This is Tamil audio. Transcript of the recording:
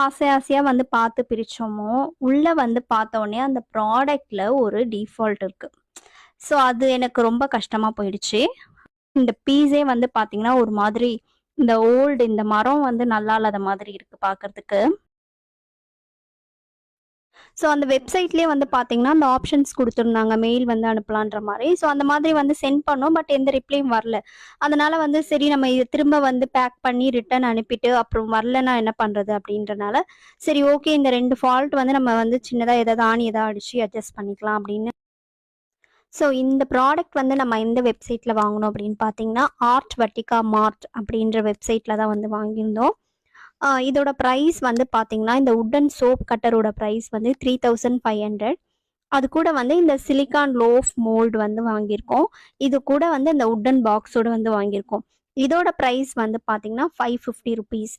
ஆசையா வந்து பார்த்து பிரிச்சோமோ, உள்ள வந்து பார்த்தோனே அந்த ப்ராடக்ட்ல ஒரு டிஃபால்ட் இருக்கு. ஸோ அது எனக்கு ரொம்ப கஷ்டமா போயிடுச்சு. இந்த பீஸே வந்து பார்த்தீங்கன்னா, ஒரு மாதிரி இந்த இந்த மரம் வந்து நல்லா இல்லாத மாதிரி இருக்கு பார்க்கறதுக்கு. ஸோ அந்த வெப்சைட்லயே வந்து பார்த்தீங்கன்னா, அந்த ஆப்ஷன்ஸ் குடுத்துருந்தாங்க. மெயில் வந்து அனுப்பலான்ற மாரி. ஸோ அந்த மாதிரி வந்து சென்ட் பண்ணோம். பட் எந்த ரிப்ளையும் வரல. அதனால வந்து சரி நம்ம இத திரும்ப வந்து பேக் பண்ணி ரிட்டர்ன் அனுப்பிட்டு, அப்புறம் வரலன்னா என்ன பண்றது? அப்படின்றனால, சரி ஓகே இந்த 2 ஃபால்ட் வந்து நம்ம வந்து சின்னதா ஏதாவது ஆணி ஏதாவது அடிச்சு அட்ஜஸ்ட் பண்ணிக்கலாம் அப்படின்னு. ஸோ இந்த ப்ராடக்ட் வந்து நம்ம எந்த வெப்சைட்ல வாங்குனோம் அப்படின்னு பார்த்தீங்கன்னா, ஆர்ட் வட்டிகா மார்ட் அப்படின்ற வெப்சைட்ல தான் வந்து வாங்கியிருந்தோம். இதோட பிரைஸ் வந்து பார்த்தீங்கன்னா, இந்த வுட்டன் சோப் கட்டரோட பிரைஸ் வந்து 3500. அது கூட வந்து இந்த சிலிக்கான் லோஃப் மோல்டு வந்து வாங்கியிருக்கோம். இது கூட வந்து இந்த வுட்டன் பாக்ஸோட வந்து வாங்கியிருக்கோம். இதோட பிரைஸ் வந்து பார்த்தீங்கன்னா, ₹550.